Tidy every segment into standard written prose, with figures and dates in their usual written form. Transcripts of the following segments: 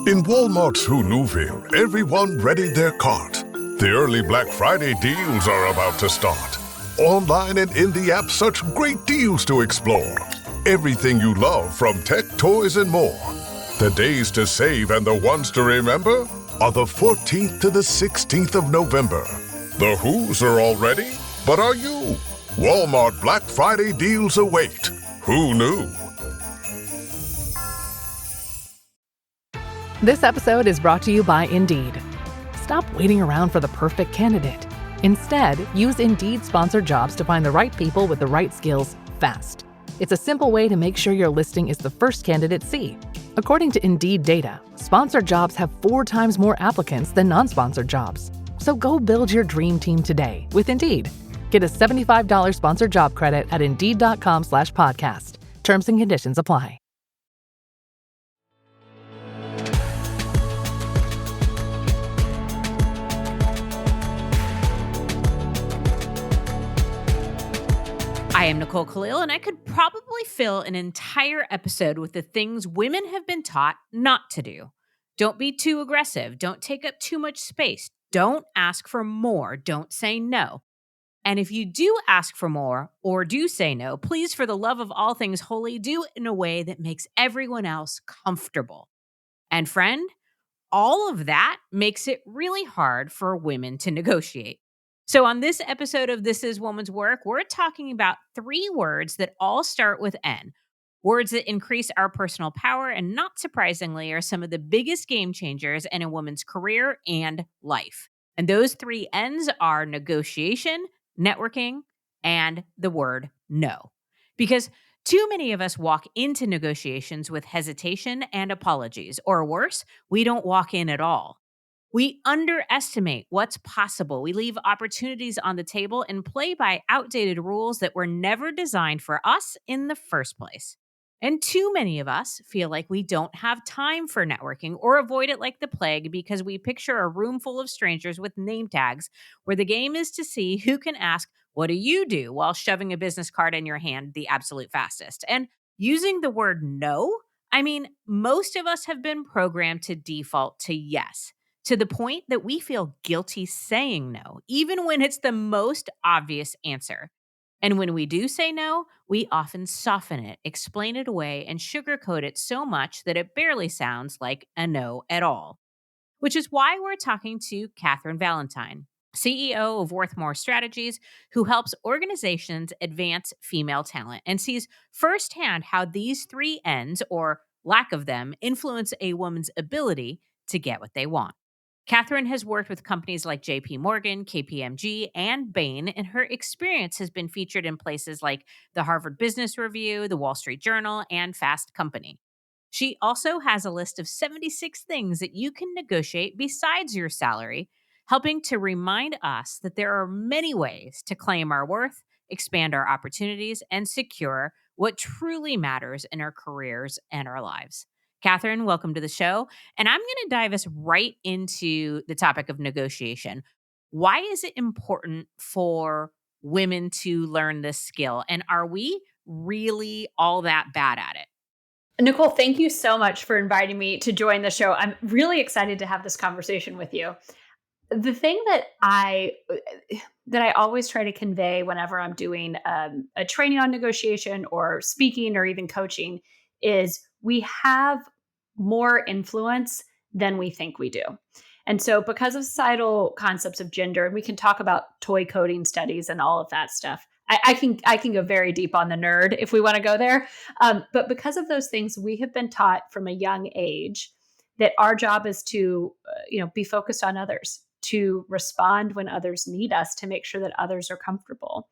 In Walmart's Hoonuville, everyone readied their cart. The early Black Friday deals are about to start. Online and in the app, such great deals to explore. Everything you love from tech, toys, and more. The days to save and the ones to remember are the 14th to the 16th of November. The Who's are all ready, but are you? Walmart Black Friday deals await. Who knew? This episode is brought to you by Indeed. Stop waiting around for the perfect candidate. Instead, use Indeed sponsored jobs to find the right people with the right skills fast. It's a simple way to make sure your listing is the first candidates see. According to Indeed data, sponsored jobs have 4 times more applicants than non-sponsored jobs. So go build your dream team today with Indeed. Get a $75 sponsored job credit at Indeed.com/podcast. Terms and conditions apply. I am Nicole Khalil, and I could probably fill an entire episode with the things women have been taught not to do. Don't be too aggressive. Don't take up too much space. Don't ask for more. Don't say no. And if you do ask for more or do say no, please, for the love of all things holy, do it in a way that makes everyone else comfortable. And friend, all of that makes it really hard for women to negotiate. So on this episode of This Is Woman's Work, we're talking about 3 words that all start with N. Words that increase our personal power and, not surprisingly, are some of the biggest game changers in a woman's career and life. And those 3 N's are negotiation, networking, and the word no. Because too many of us walk into negotiations with hesitation and apologies, or worse, we don't walk in at all. We underestimate what's possible. We leave opportunities on the table and play by outdated rules that were never designed for us in the first place. And too many of us feel like we don't have time for networking or avoid it like the plague because we picture a room full of strangers with name tags where the game is to see who can ask, "What do you do?" while shoving a business card in your hand the absolute fastest. And using the word no, most of us have been programmed to default to yes, to the point that we feel guilty saying no, even when it's the most obvious answer. And when we do say no, we often soften it, explain it away, and sugarcoat it so much that it barely sounds like a no at all. Which is why we're talking to Kathryn Valentine, CEO of Worthmore Strategies, who helps organizations advance female talent and sees firsthand how these 3 N's, or lack of them, influence a woman's ability to get what they want. Kathryn has worked with companies like JP Morgan, KPMG, and Bain, and her experience has been featured in places like the Harvard Business Review, the Wall Street Journal, and Fast Company. She also has a list of 76 things that you can negotiate besides your salary, helping to remind us that there are many ways to claim our worth, expand our opportunities, and secure what truly matters in our careers and our lives. Kathryn, welcome to the show. And I'm going to dive us right into the topic of negotiation. Why is it important for women to learn this skill? And are we really all that bad at it? Nicole, thank you so much for inviting me to join the show. I'm really excited to have this conversation with you. The thing that I always try to convey whenever I'm doing a training on negotiation or speaking or even coaching is we have more influence than we think we do. And so because of societal concepts of gender, and we can talk about toy coding studies and all of that stuff, I can go very deep on the nerd if we want to go there. But because of those things, we have been taught from a young age that our job is to be focused on others, to respond when others need us, to make sure that others are comfortable.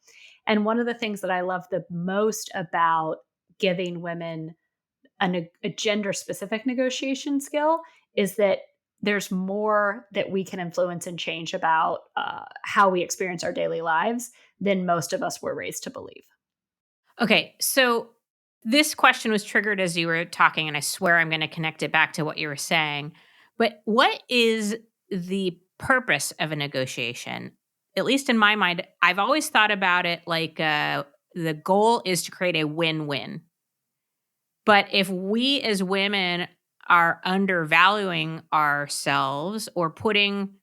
And one of the things that I love the most about giving women a gender-specific negotiation skill is that there's more that we can influence and change about how we experience our daily lives than most of us were raised to believe. Okay, so this question was triggered as you were talking, and I swear I'm going to connect it back to what you were saying. But what is the purpose of a negotiation? At least in my mind, I've always thought about it like the goal is to create a win-win. But if we as women are undervaluing ourselves or putting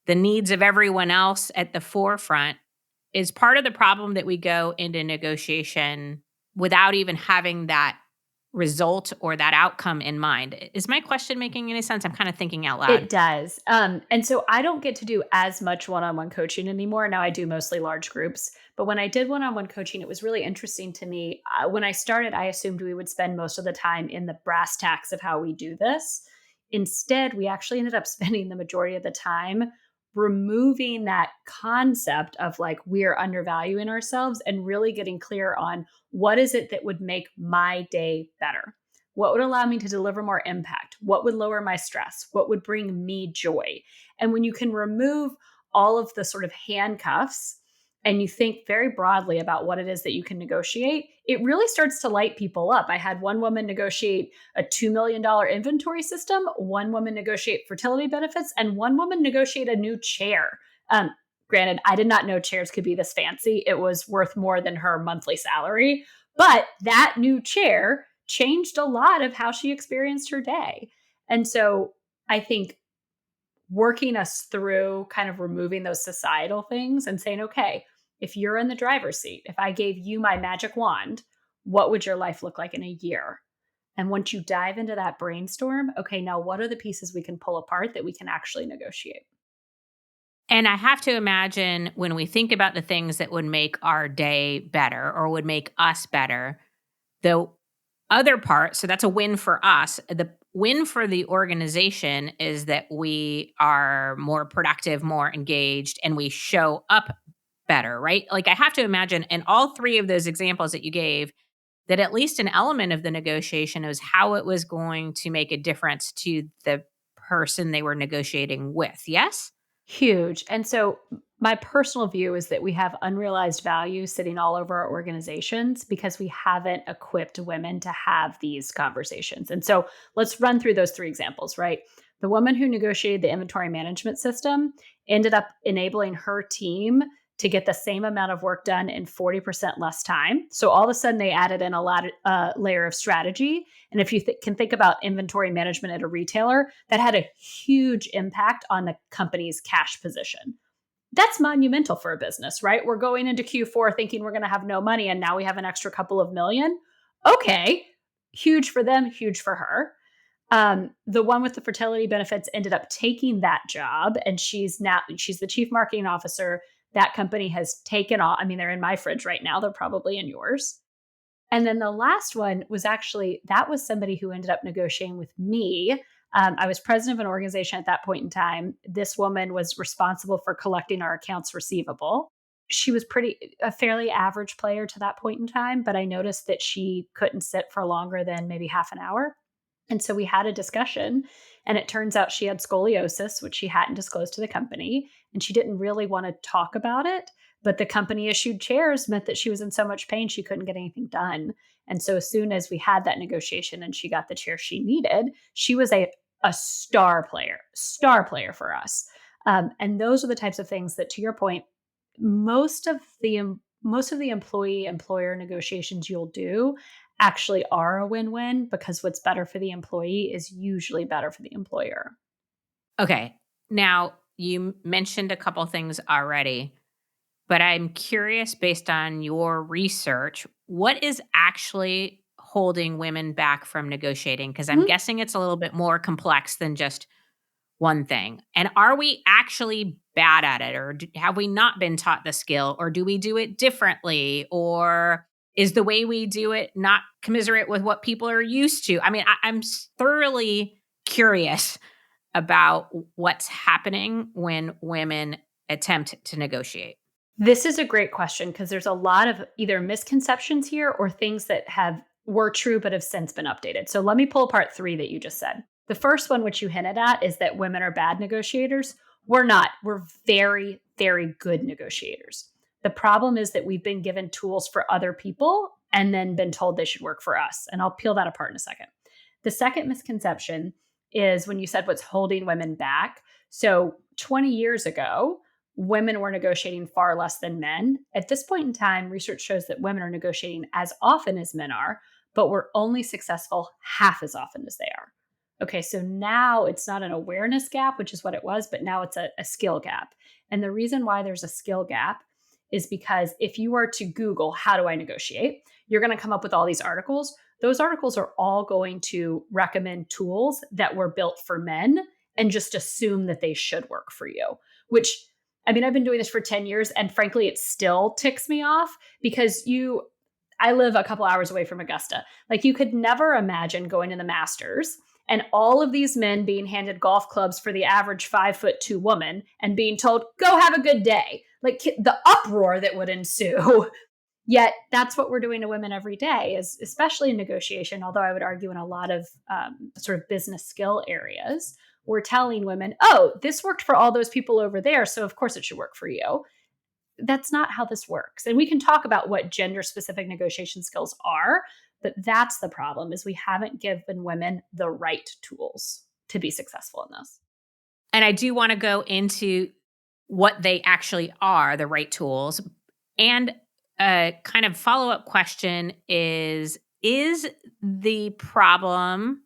the needs of everyone else at the forefront is part of the problem that we go into negotiation without even having that result or that outcome in mind. Is my question making any sense? I'm kind of thinking out loud. It does. And so I don't get to do as much one-on-one coaching anymore. Now I do mostly large groups. But when I did one-on-one coaching, it was really interesting to me. When I started, I assumed we would spend most of the time in the brass tacks of how we do this. Instead, we actually ended up spending the majority of the time removing that concept of like we're undervaluing ourselves and really getting clear on what is it that would make my day better. What would allow me to deliver more impact? What would lower my stress? What would bring me joy? And when you can remove all of the sort of handcuffs and you think very broadly about what it is that you can negotiate, it really starts to light people up. I had one woman negotiate a $2 million inventory system, one woman negotiate fertility benefits, and one woman negotiate a new chair. Granted, I did not know chairs could be this fancy. It was worth more than her monthly salary. But that new chair changed a lot of how she experienced her day. And so I think working us through kind of removing those societal things and saying, okay, if you're in the driver's seat, if I gave you my magic wand, what would your life look like in a year? And once you dive into that brainstorm, okay, now what are the pieces we can pull apart that we can actually negotiate? And I have to imagine when we think about the things that would make our day better or would make us better, the other part, so that's a win for us. The win for the organization is that we are more productive, more engaged, and we show up better, right? Like I have to imagine in all three of those examples that you gave, that at least an element of the negotiation was how it was going to make a difference to the person they were negotiating with. Yes? Huge. And so my personal view is that we have unrealized value sitting all over our organizations because we haven't equipped women to have these conversations. And so let's run through those three examples, right? The woman who negotiated the inventory management system ended up enabling her team to get the same amount of work done in 40% less time. So all of a sudden they added in a lot layer of strategy. And if you can think about inventory management at a retailer, that had a huge impact on the company's cash position. That's monumental for a business, right? We're going into Q4 thinking we're going to have no money and now we have an extra couple of million. Okay, huge for them, huge for her. The one with the fertility benefits ended up taking that job, and she's the chief marketing officer. That company has taken off. I mean, they're in my fridge right now. They're probably in yours. And then the last one was actually, that was somebody who ended up negotiating with me. I was president of an organization at that point in time. This woman was responsible for collecting our accounts receivable. She was a fairly average player to that point in time, but I noticed that she couldn't sit for longer than maybe half an hour. And so we had a discussion, and it turns out she had scoliosis, which she hadn't disclosed to the company, and she didn't really want to talk about it. But the company issued chairs meant that she was in so much pain she couldn't get anything done. And so as soon as we had that negotiation and she got the chair she needed, she was a star player for us. And those are the types of things that, to your point, most of the employee employer negotiations you'll do actually are a win-win because what's better for the employee is usually better for the employer. Okay. Now, you mentioned a couple things already, but I'm curious based on your research, what is actually holding women back from negotiating? Because I'm Mhm. guessing it's a little bit more complex than just one thing. And are we actually bad at it, or have we not been taught the skill, or do we do it differently, or is the way we do it not commiserate with what people are used to? I mean, I'm thoroughly curious about what's happening when women attempt to negotiate. This is a great question because there's a lot of either misconceptions here or things that were true but have since been updated. So let me pull apart three that you just said. The first one, which you hinted at, is that women are bad negotiators. We're not. We're very, very good negotiators. The problem is that we've been given tools for other people and then been told they should work for us. And I'll peel that apart in a second. The second misconception is when you said what's holding women back. So 20 years ago, women were negotiating far less than men. At this point in time, research shows that women are negotiating as often as men are, but we're only successful half as often as they are. Okay, so now it's not an awareness gap, which is what it was, but now it's a skill gap. And the reason why there's a skill gap is because if you were to Google, how do I negotiate? You're going to come up with all these articles. Those articles are all going to recommend tools that were built for men and just assume that they should work for you, which I mean, I've been doing this for 10 years and frankly, it still ticks me off because I live a couple hours away from Augusta. Like you could never imagine going to the Masters and all of these men being handed golf clubs for the average 5'2" woman and being told, go have a good day. Like the uproar that would ensue. Yet that's what we're doing to women every day, is especially in negotiation. Although I would argue in a lot of sort of business skill areas, we're telling women, oh, this worked for all those people over there, so of course it should work for you. That's not how this works. And we can talk about what gender specific negotiation skills are, but that's the problem, is we haven't given women the right tools to be successful in this. And I do want to go into what they actually are, the right tools. And a kind of follow-up question is the problem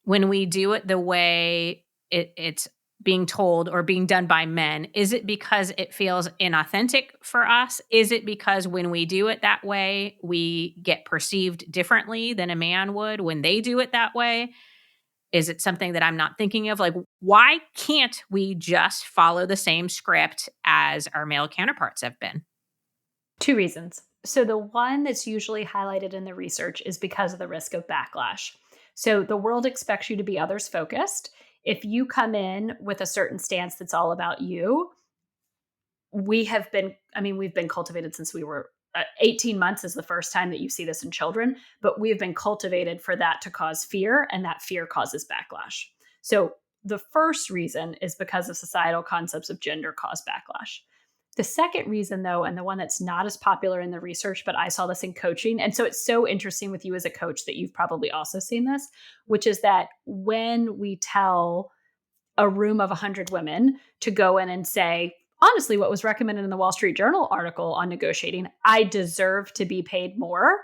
when we do it the way it's being told or being done by men, is it because it feels inauthentic for us? Is it because when we do it that way, we get perceived differently than a man would when they do it that way? Is it something that I'm not thinking of? Like, why can't we just follow the same script as our male counterparts have been? Two reasons. So the one that's usually highlighted in the research is because of the risk of backlash. So the world expects you to be others focused. If you come in with a certain stance that's all about you, we've been cultivated since we were 18 months is the first time that you see this in children, but we've been cultivated for that to cause fear, and that fear causes backlash. So the first reason is because of societal concepts of gender cause backlash. The second reason, though, and the one that's not as popular in the research, but I saw this in coaching, and so it's so interesting with you as a coach that you've probably also seen this, which is that when we tell a room of 100 women to go in and say, honestly, what was recommended in the Wall Street Journal article on negotiating, I deserve to be paid more.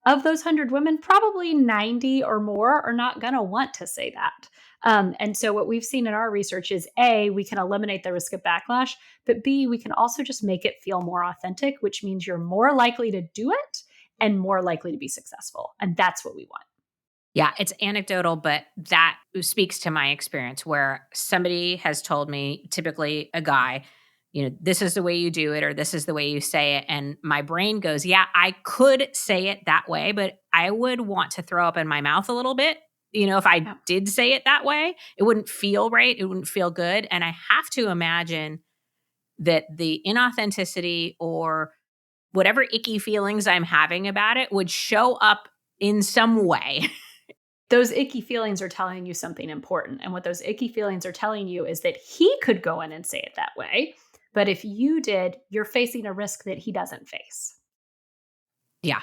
Of those 100 women, probably 90 or more are not going to want to say that. And so what we've seen in our research is A, we can eliminate the risk of backlash, but B, we can also just make it feel more authentic, which means you're more likely to do it and more likely to be successful. And that's what we want. Yeah, it's anecdotal, but that speaks to my experience where somebody has told me, typically a guy, this is the way you do it, or this is the way you say it. And my brain goes, yeah, I could say it that way, but I would want to throw up in my mouth a little bit. If I did say it that way, it wouldn't feel right. It wouldn't feel good. And I have to imagine that the inauthenticity or whatever icky feelings I'm having about it would show up in some way. Those icky feelings are telling you something important. And what those icky feelings are telling you is that he could go in and say it that way. But if you did, you're facing a risk that he doesn't face. Yeah,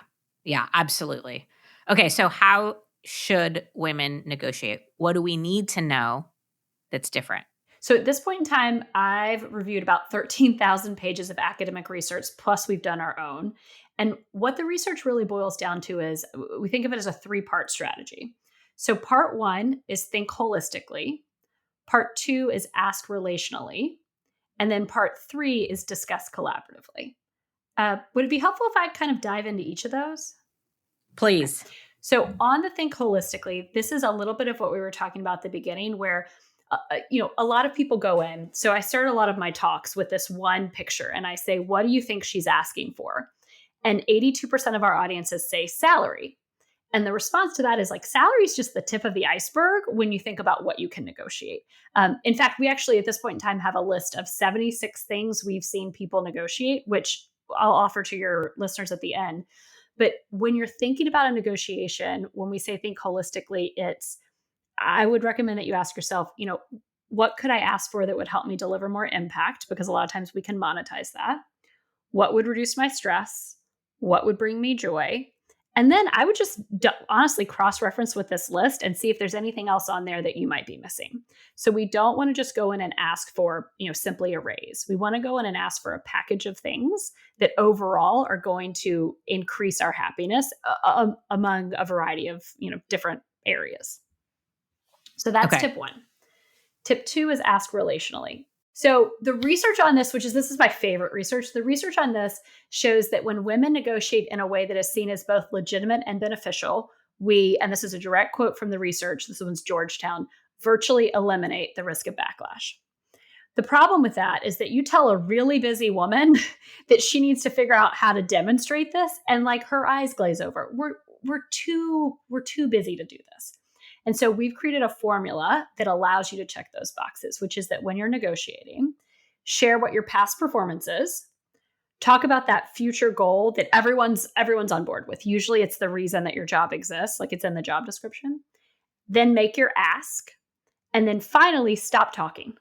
absolutely. Okay, so how should women negotiate? What do we need to know that's different? So at this point in time, I've reviewed about 13,000 pages of academic research, plus we've done our own. And what the research really boils down to is we think of it as a 3-part strategy. So part 1 is think holistically. Part 2 is ask relationally. And then part 3 is discuss collaboratively. Would it be helpful if I kind of dive into each of those? Please. Okay. So on the think holistically, this is a little bit of what we were talking about at the beginning where a lot of people go in. So I start a lot of my talks with this one picture and I say, what do you think she's asking for? And 82% of our audiences say salary. And the response to that is like, salary is just the tip of the iceberg when you think about what you can negotiate. In fact, we actually at this point in time have a list of 76 things we've seen people negotiate, which I'll offer to your listeners at the end. But when you're thinking about a negotiation, when we say think holistically, I would recommend that you ask yourself, what could I ask for that would help me deliver more impact? Because a lot of times we can monetize that. What would reduce my stress? What would bring me joy? And then I would just honestly cross-reference with this list and see if there's anything else on there that you might be missing. So we don't want to just go in and ask for, simply a raise. We want to go in and ask for a package of things that overall are going to increase our happiness among a variety of, different areas. So that's Okay. tip 1. Tip 2 is ask relationally. So the research on this, this is my favorite research, the research on this shows that when women negotiate in a way that is seen as both legitimate and beneficial, and this is a direct quote from the research, this one's Georgetown, virtually eliminate the risk of backlash. The problem with that is that you tell a really busy woman that she needs to figure out how to demonstrate this, and like her eyes glaze over. We're too busy to do this. And so we've created a formula that allows you to check those boxes, which is that when you're negotiating, share what your past performance is, talk about that future goal that everyone's on board with. Usually it's the reason that your job exists, like it's in the job description. Then make your ask, and then finally stop talking.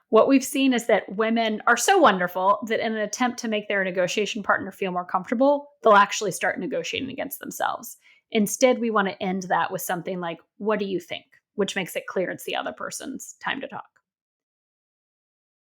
What we've seen is that women are so wonderful that in an attempt to make their negotiation partner feel more comfortable, they'll actually start negotiating against themselves. Instead, we want to end that with something like, what do you think? Which makes it clear it's the other person's time to talk.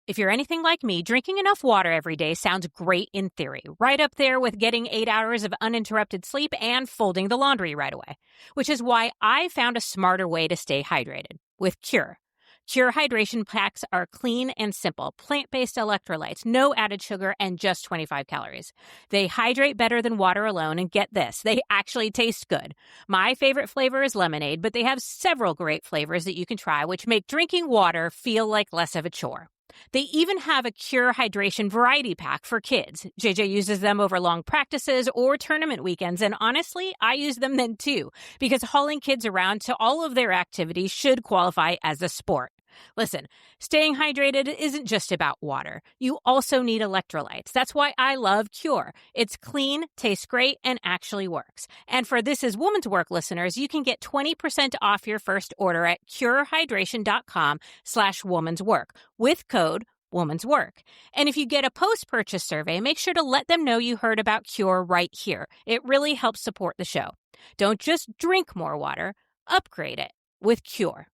If you're anything like me, drinking enough water every day sounds great in theory, right up there with getting 8 hours of uninterrupted sleep and folding the laundry right away. Which is why I found a smarter way to stay hydrated with Cure. Cure hydration packs are clean and simple, plant-based electrolytes, no added sugar, and just 25 calories. They hydrate better than water alone, and get this, they actually taste good. My favorite flavor is lemonade, but they have several great flavors that you can try, which make drinking water feel like less of a chore. They even have a Cure Hydration variety pack for kids. JJ uses them over long practices or tournament weekends, and honestly, I use them then too, because hauling kids around to all of their activities should qualify as a sport. Listen, staying hydrated isn't just about water. You also need electrolytes. That's why I love Cure. It's clean, tastes great, and actually works. And for This Is Woman's Work listeners, you can get 20% off your first order at curehydration.com/woman's work with code Woman's Work. And if you get a post-purchase survey, make sure to let them know you heard about Cure right here. It really helps support the show. Don't just drink more water, upgrade it with Cure.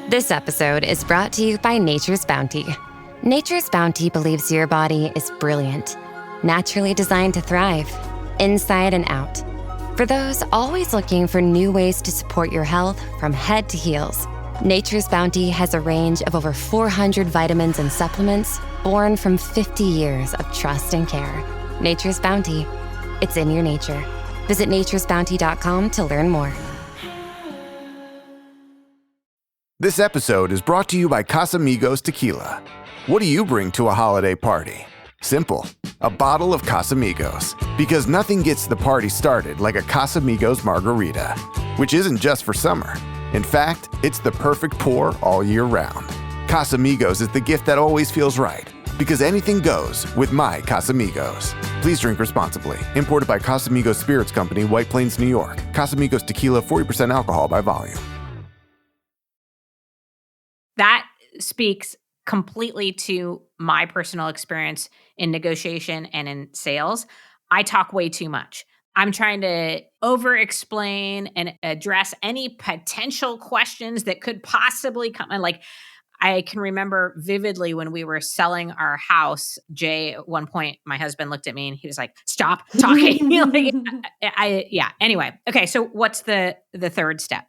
This episode is brought to you by Nature's Bounty. Nature's Bounty believes your body is brilliant, naturally designed to thrive, inside and out. For those always looking for new ways to support your health from head to heels, Nature's Bounty has a range of over 400 vitamins and supplements born from 50 years of trust and care. Nature's Bounty. It's in your nature. Visit naturesbounty.com to learn more. This episode is brought to you by Casamigos Tequila. What do you bring to a holiday party? Simple. A bottle of Casamigos. Because nothing gets the party started like a Casamigos margarita, which isn't just for summer. In fact, it's the perfect pour all year round. Casamigos is the gift that always feels right. Because anything goes with my Casamigos. Please drink responsibly. Imported by Casamigos Spirits Company, White Plains, New York. Casamigos Tequila, 40% alcohol by volume. That speaks completely to my personal experience in negotiation and in sales. I talk way too much. I'm trying to over-explain and address any potential questions that could possibly come. And like, I can remember vividly when we were selling our house, Jay, at one point, my husband looked at me and he was like, stop talking. Anyway. Okay. So what's the third step?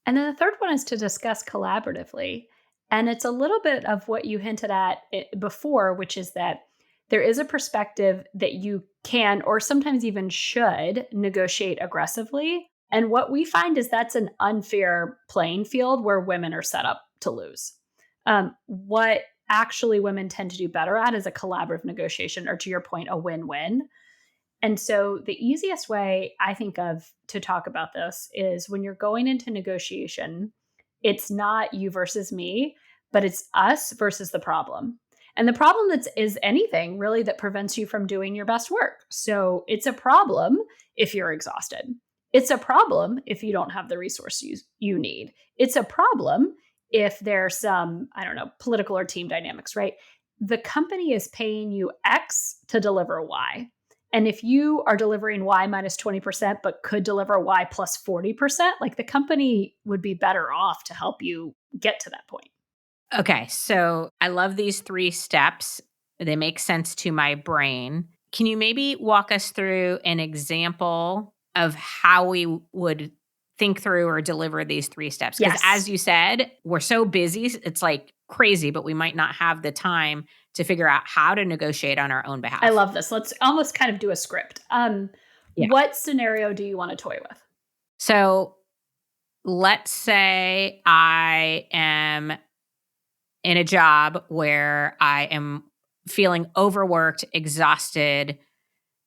And then the third one is to discuss collaboratively. And it's a little bit of what you hinted at before, which is that there is a perspective that you can, or sometimes even should, negotiate aggressively. And what we find is that's an unfair playing field where women are set up to lose. What actually women tend to do better at is a collaborative negotiation, or to your point, a win-win. And so the easiest way I think of to talk about this is when you're going into negotiation, it's not you versus me, but it's us versus the problem. And the problem is anything really that prevents you from doing your best work. So it's a problem if you're exhausted. It's a problem if you don't have the resources you need. It's a problem if there's some, political or team dynamics, right? The company is paying you X to deliver Y. And if you are delivering Y minus 20%, but could deliver Y plus 40%, like the company would be better off to help you get to that point. Okay. So I love these 3 steps. They make sense to my brain. Can you maybe walk us through an example of how we would think through or deliver these 3 steps? Because Yes. as you said, we're so busy, it's like crazy, but we might not have the time to figure out how to negotiate on our own behalf. I love this. Let's almost kind of do a script. Yeah. What scenario do you want to toy with? So let's say I am in a job where I am feeling overworked, exhausted,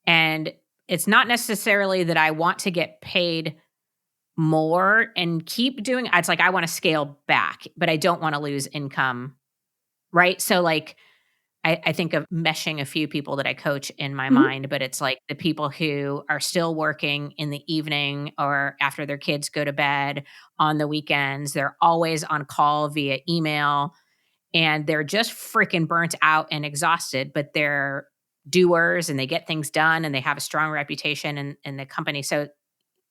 and it's not necessarily that I want to get paid more and keep doing it's like I want to scale back, but I don't want to lose income, right? So like I think of meshing a few people that I coach in my Mhm. mind, but it's like the people who are still working in the evening or after their kids go to bed on the weekends. They're always on call via email and they're just freaking burnt out and exhausted, but they're doers and they get things done and they have a strong reputation in the company. So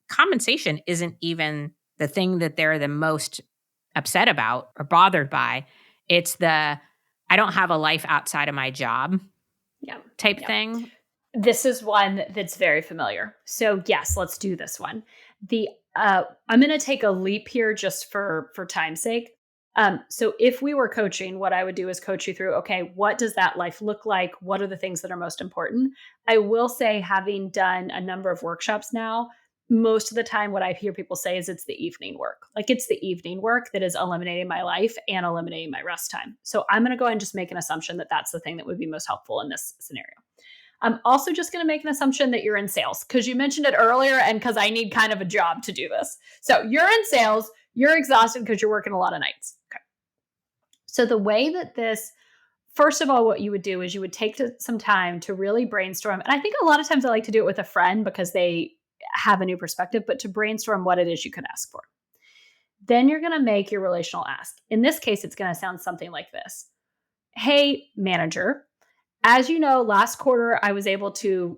compensation isn't even the thing that they're the most upset about or bothered by. It's the I don't have a life outside of my job Yeah. type Yeah. thing. This is one that's very familiar. So yes, let's do this one. I'm going to take a leap here just for time's sake. So if we were coaching, what I would do is coach you through, okay, what does that life look like? What are the things that are most important? I will say, having done a number of workshops now, most of the time what I hear people say is it's the evening work. Like it's the evening work that is eliminating my life and eliminating my rest time. So I'm going to go ahead and just make an assumption that that's the thing that would be most helpful in this scenario. I'm also just going to make an assumption that you're in sales because you mentioned it earlier and because I need kind of a job to do this. So you're in sales, you're exhausted because you're working a lot of nights. Okay. So the way that this, first of all, what you would do is you would take some time to really brainstorm. And I think a lot of times I like to do it with a friend because they have a new perspective, but to brainstorm what it is you could ask for. Then you're going to make your relational ask. In this case, it's going to sound something like this. Hey, manager, as you know, last quarter, I was able to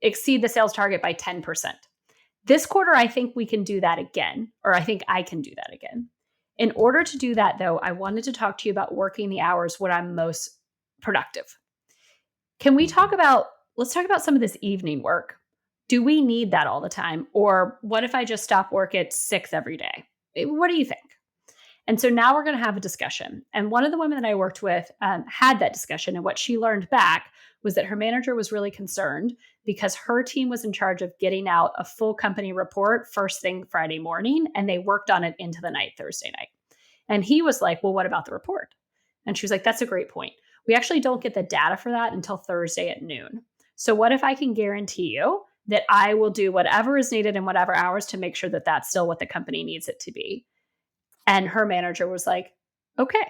exceed the sales target by 10%. This quarter, I think we can do that again, or I think I can do that again. In order to do that, though, I wanted to talk to you about working the hours when I'm most productive. Can we let's talk about some of this evening work. Do we need that all the time? Or what if I just stop work at 6 every day? What do you think? And so now we're going to have a discussion. And one of the women that I worked with had that discussion. And what she learned back was that her manager was really concerned because her team was in charge of getting out a full company report first thing Friday morning. And they worked on it into the night, Thursday night. And he was like, well, what about the report? And she was like, that's a great point. We actually don't get the data for that until Thursday at noon. So what if I can guarantee you that I will do whatever is needed in whatever hours to make sure that that's still what the company needs it to be? And her manager was like, okay.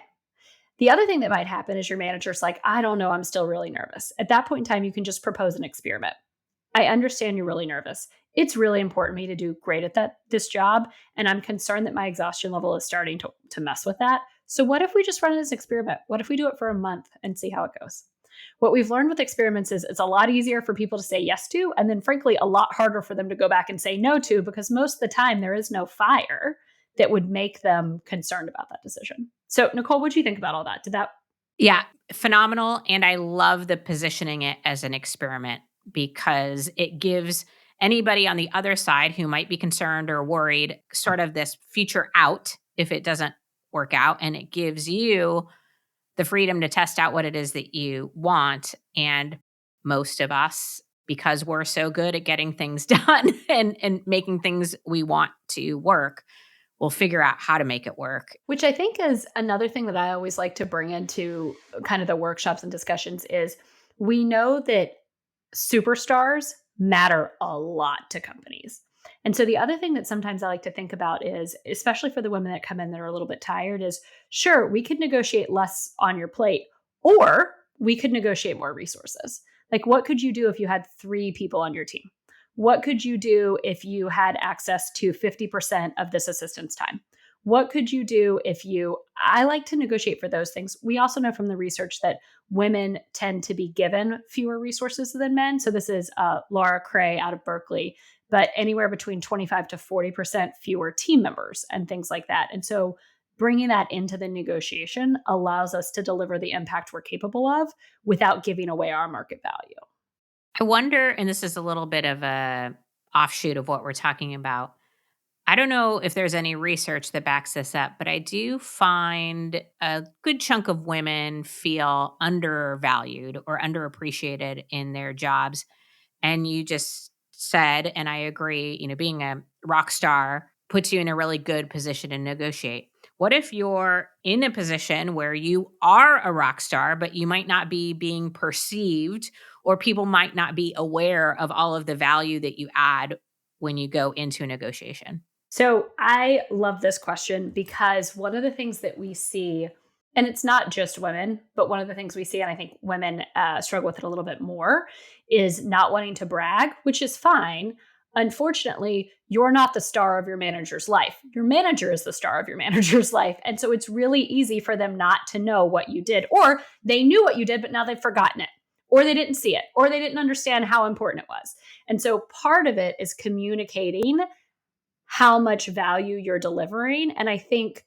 The other thing that might happen is your manager's like, I don't know, I'm still really nervous. At that point in time, you can just propose an experiment. I understand you're really nervous. It's really important to me to do great at this job. And I'm concerned that my exhaustion level is starting to mess with that. So what if we just run this experiment? What if we do it for a month and see how it goes? What we've learned with experiments is it's a lot easier for people to say yes to, and then frankly, a lot harder for them to go back and say no to, because most of the time there is no fire that would make them concerned about that decision. So Nicole, what do you think about all that? Yeah, phenomenal. And I love the positioning it as an experiment because it gives anybody on the other side who might be concerned or worried sort of this future out if it doesn't work out. And it gives you the freedom to test out what it is that you want. And most of us, because we're so good at getting things done and making things we want to work, we'll figure out how to make it work. Which I think is another thing that I always like to bring into kind of the workshops and discussions is we know that superstars matter a lot to companies. And so the other thing that sometimes I like to think about is, especially for the women that come in that are a little bit tired, is sure, we could negotiate less on your plate, or we could negotiate more resources. Like, what could you do if you had 3 people on your team? What could you do if you had access to 50% of this assistance time? What could you do I like to negotiate for those things. We also know from the research that women tend to be given fewer resources than men. So this is Laura Cray out of Berkeley, but anywhere between 25 to 40% fewer team members and things like that. And so bringing that into the negotiation allows us to deliver the impact we're capable of without giving away our market value. I wonder, and this is a little bit of a offshoot of what we're talking about, I don't know if there's any research that backs this up, but I do find a good chunk of women feel undervalued or underappreciated in their jobs. And you just said, and I agree, being a rock star puts you in a really good position to negotiate. What if you're in a position where you are a rock star, but you might not be being perceived, or people might not be aware of all of the value that you add when you go into a negotiation? So I love this question because one of the things that we see, and it's not just women, but one of the things we see, and I think women struggle with it a little bit more, is not wanting to brag, which is fine. Unfortunately, you're not the star of your manager's life. Your manager is the star of your manager's life. And so it's really easy for them not to know what you did, or they knew what you did, but now they've forgotten it, or they didn't see it, or they didn't understand how important it was. And so part of it is communicating how much value you're delivering. And I think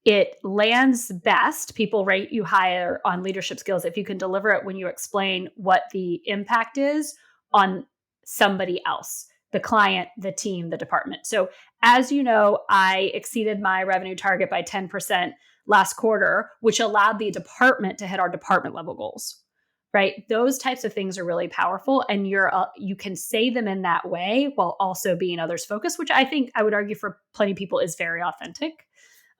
it lands best. People rate you higher on leadership skills if you can deliver it when you explain what the impact is on somebody else, the client, the team, the department. So, as you know, I exceeded my revenue target by 10% last quarter, which allowed the department to hit our department level goals. Right? Those types of things are really powerful, and you can say them in that way while also being others focused, which I think I would argue for plenty of people is very authentic.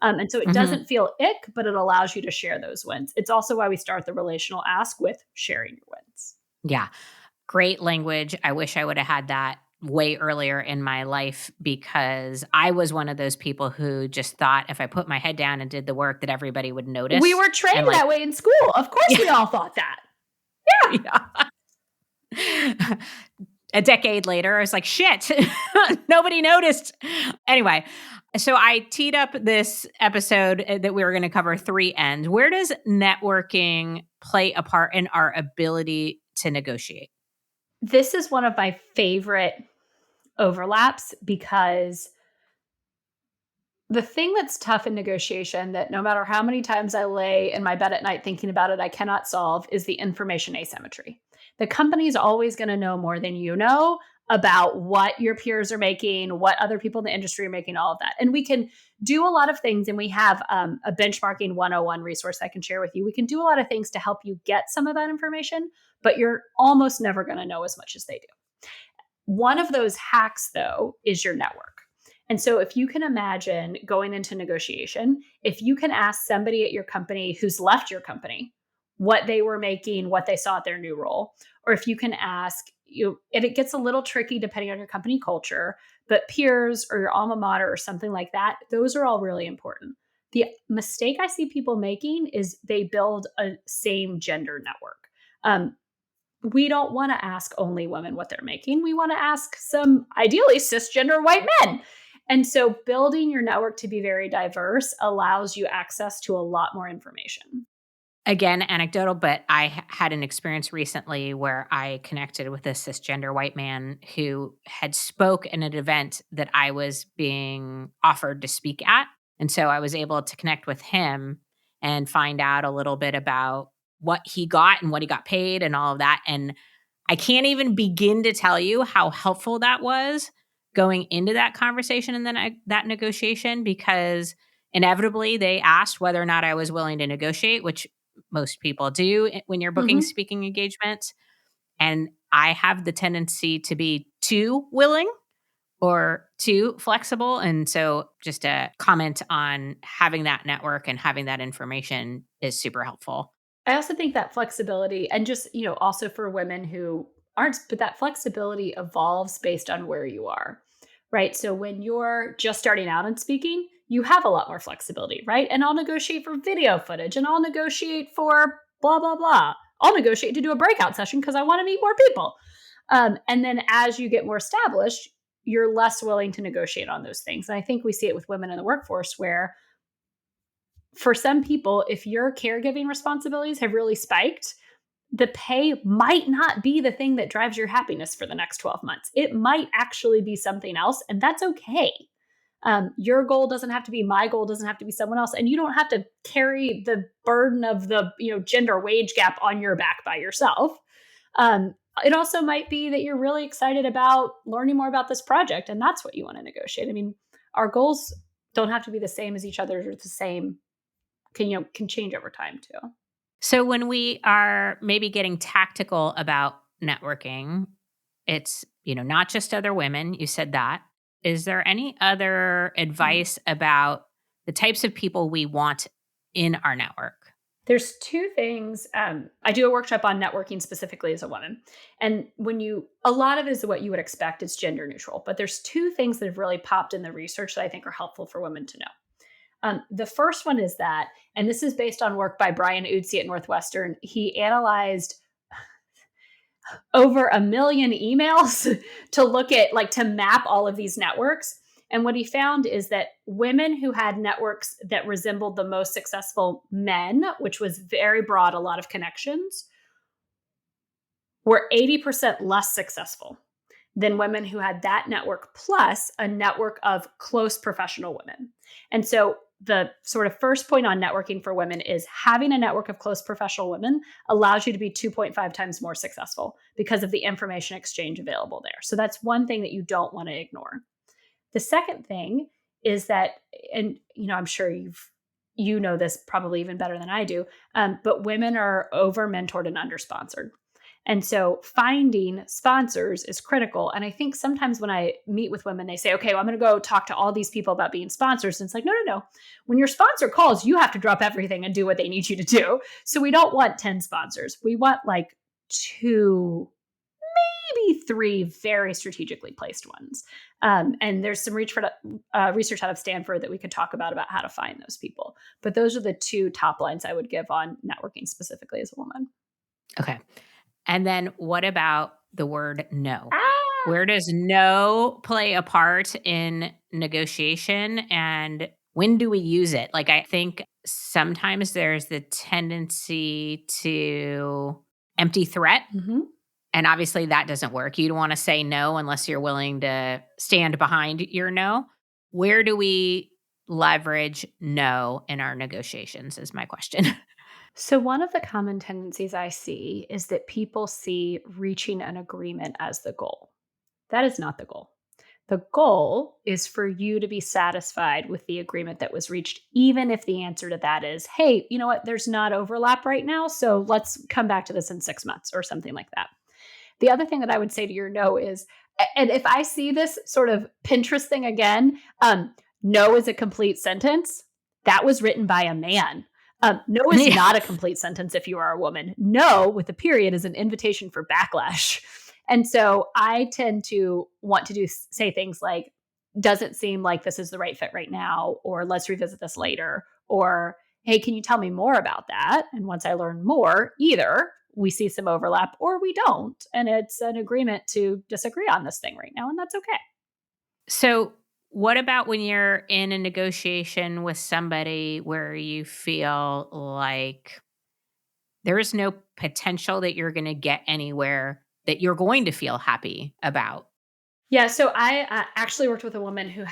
And so it Mhm. doesn't feel ick, but it allows you to share those wins. It's also why we start the relational ask with sharing your wins. Yeah. Great language. I wish I would have had that way earlier in my life, because I was one of those people who just thought if I put my head down and did the work that everybody would We notice. were And trained like, that way in school. Of course, yeah, we all thought that. yeah. A decade later, I was like, shit, nobody noticed. Anyway, so I teed up this episode that we were going to cover three ends. Where does networking play a part in our ability to negotiate? This is one of my favorite overlaps because the thing that's tough in negotiation that no matter how many times I lay in my bed at night thinking about it, I cannot solve is the information asymmetry. The company's always going to know more than you know about what your peers are making, what other people in the industry are making, all of that. And we can do a lot of things, and we have a benchmarking 101 resource I can share with you. We can do a lot of things to help you get some of that information, but you're almost never going to know as much as they do. One of those hacks, though, is your network. And so, if you can imagine going into negotiation, if you can ask somebody at your company who's left your company what they were making, what they saw at their new role, or if you can ask, and it gets a little tricky depending on your company culture, but peers or your alma mater or something like that, those are all really important. The mistake I see people making is they build a same gender network. We don't want to ask only women what they're making. We want to ask some ideally cisgender white men. And so building your network to be very diverse allows you access to a lot more information. Again, anecdotal, but I had an experience recently where I connected with a cisgender white man who had spoke in an event that I was being offered to speak at. And so I was able to connect with him and find out a little bit about what he got and what he got paid and all of that. And I can't even begin to tell you how helpful that was going into that conversation and then that negotiation, because inevitably they asked whether or not I was willing to negotiate, which most people do when you're booking Mhm. speaking engagements. And I have the tendency to be too willing or too flexible. And so just a comment on having that network and having that information is super helpful. I also think that flexibility, and just, also for women who aren't, but that flexibility evolves based on where you are, right? So when you're just starting out in speaking, you have a lot more flexibility, right? And I'll negotiate for video footage, and I'll negotiate for blah, blah, blah. I'll negotiate to do a breakout session because I want to meet more people. And then as you get more established, you're less willing to negotiate on those things. And I think we see it with women in the workforce where for some people, if your caregiving responsibilities have really spiked, the pay might not be the thing that drives your happiness for the next 12 months. It might actually be something else, and that's okay. Your goal doesn't have to be my goal, doesn't have to be someone else, and you don't have to carry the burden of the gender wage gap on your back by yourself. It also might be that you're really excited about learning more about this project, and that's what you want to negotiate. I mean, our goals don't have to be the same as each other's or the same, can change over time too. So when we are maybe getting tactical about networking, it's, not just other women. You said that. Is there any other advice about the types of people we want in our network? There's two things. I do a workshop on networking specifically as a woman. And a lot of it is what you would expect. It's gender neutral. But there's two things that have really popped in the research that I think are helpful for women to know. The first one is that, and this is based on work by Brian Utsey at Northwestern, he analyzed over 1 million emails to look at, to map all of these networks. And what he found is that women who had networks that resembled the most successful men, which was very broad, a lot of connections, were 80% less successful than women who had that network plus a network of close professional women. And so the sort of first point on networking for women is having a network of close professional women allows you to be 2.5 times more successful because of the information exchange available there. So that's one thing that you don't want to ignore. The second thing is that, and I'm sure you know this probably even better than I do, but women are over mentored and under sponsored. And so finding sponsors is critical. And I think sometimes when I meet with women, they say, okay, well, I'm going to go talk to all these people about being sponsors. And it's like, no. When your sponsor calls, you have to drop everything and do what they need you to do. So we don't want 10 sponsors. We want 2, maybe 3 very strategically placed ones. And there's some research out of Stanford that we could talk about how to find those people. But those are the 2 top lines I would give on networking specifically as a woman. Okay. And then what about the word no? Where does no play a part in negotiation, and when do we use it? I think sometimes there's the tendency to empty threat. Mm-hmm. And obviously that doesn't work. You don't want to say no unless you're willing to stand behind your no. Where do we leverage no in our negotiations is my question. So one of the common tendencies I see is that people see reaching an agreement as the goal. That is not the goal. The goal is for you to be satisfied with the agreement that was reached, even if the answer to that is, hey, you know what, there's not overlap right now, so let's come back to this in 6 months or something like that. The other thing that I would say to your no is, and if I see this sort of Pinterest thing again, no is a complete sentence. That was written by a man. No is not a complete sentence if you are a woman. No with a period is an invitation for backlash. And so I tend to want to say things like, doesn't seem like this is the right fit right now, or let's revisit this later, or hey, can you tell me more about that? And once I learn more, either we see some overlap or we don't. And it's an agreement to disagree on this thing right now. And that's okay. So what about when you're in a negotiation with somebody where you feel like there is no potential that you're going to get anywhere that you're going to feel happy about? Yeah, so I actually worked with a woman who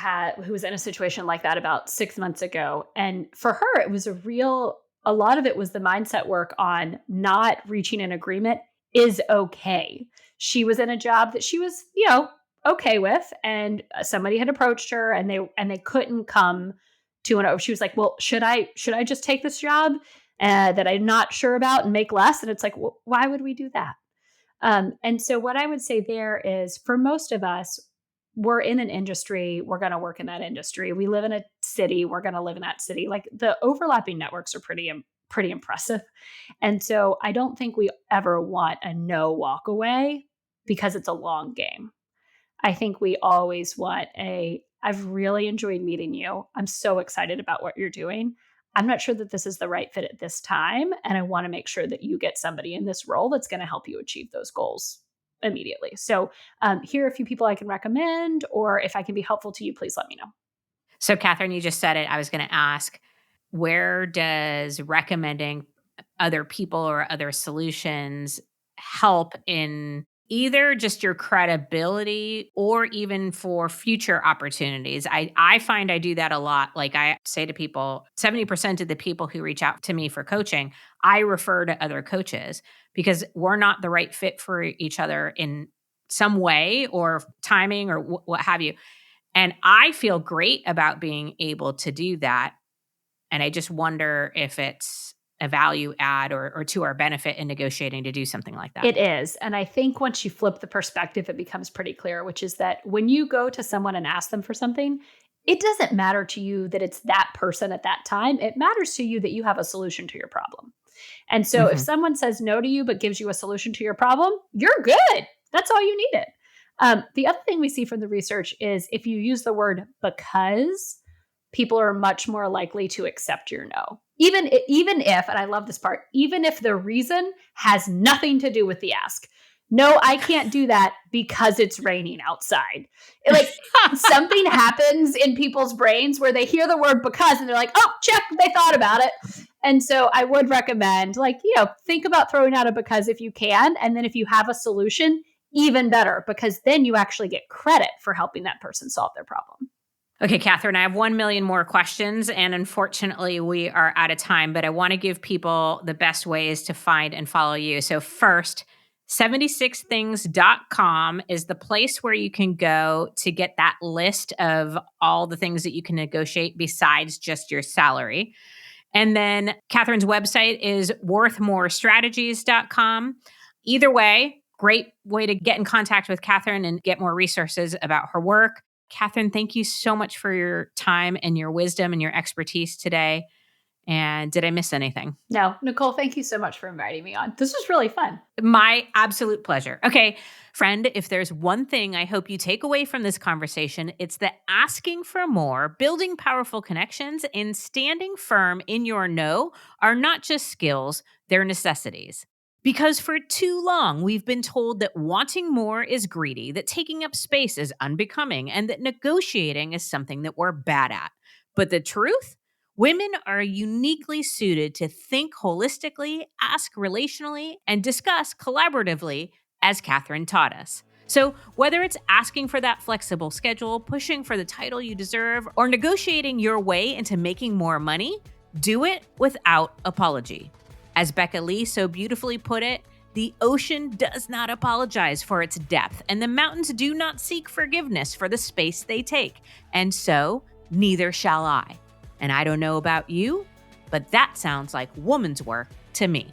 was in a situation like that about 6 months ago. And for her, it was a lot of it was the mindset work on not reaching an agreement is okay. She was in a job that she was, okay with, and somebody had approached her and they couldn't come to she was like, well, should I just take this job that I'm not sure about and make less? And it's like, well, why would we do that? And so what I would say there is, for most of us, we're in an industry, we're going to work in that industry. We live in a city, we're going to live in that city. The overlapping networks are pretty impressive. And so I don't think we ever want a no walk away because it's a long game. I think we always want I've really enjoyed meeting you. I'm so excited about what you're doing. I'm not sure that this is the right fit at this time. And I want to make sure that you get somebody in this role that's going to help you achieve those goals immediately. So here are a few people I can recommend, or if I can be helpful to you, please let me know. So Kathryn, you just said it. I was going to ask, where does recommending other people or other solutions help in either just your credibility or even for future opportunities? I find I do that a lot. I say to people, 70% of the people who reach out to me for coaching, I refer to other coaches because we're not the right fit for each other in some way or timing or what have you. And I feel great about being able to do that. And I just wonder if it's a value add or to our benefit in negotiating to do something like that. It is. And I think once you flip the perspective, it becomes pretty clear, which is that when you go to someone and ask them for something, it doesn't matter to you that it's that person at that time. It matters to you that you have a solution to your problem. And so if someone says no to you, but gives you a solution to your problem, you're good. That's all you needed. The other thing we see from the research is if you use the word because, people are much more likely to accept your no. Even if, and I love this part, even if the reason has nothing to do with the ask. No, I can't do that because it's raining outside. Like something happens in people's brains where they hear the word because and they're like, oh, check, they thought about it. And so I would recommend think about throwing out a because if you can. And then if you have a solution, even better, because then you actually get credit for helping that person solve their problem. Okay, Kathryn, I have 1 million more questions, and unfortunately, we are out of time, but I want to give people the best ways to find and follow you. So first, 76things.com is the place where you can go to get that list of all the things that you can negotiate besides just your salary. And then Kathryn's website is worthmorestrategies.com. Either way, great way to get in contact with Kathryn and get more resources about her work. Kathryn, thank you so much for your time and your wisdom and your expertise today. And did I miss anything? No, Nicole, thank you so much for inviting me on. This was really fun. My absolute pleasure. Okay, friend, if there's one thing I hope you take away from this conversation, it's that asking for more, building powerful connections, and standing firm in your no are not just skills, they're necessities. Because for too long, we've been told that wanting more is greedy, that taking up space is unbecoming, and that negotiating is something that we're bad at. But the truth? Women are uniquely suited to think holistically, ask relationally, and discuss collaboratively, as Kathryn taught us. So whether it's asking for that flexible schedule, pushing for the title you deserve, or negotiating your way into making more money, do it without apology. As Becca Lee so beautifully put it, the ocean does not apologize for its depth, and the mountains do not seek forgiveness for the space they take. And so, neither shall I. And I don't know about you, but that sounds like woman's work to me.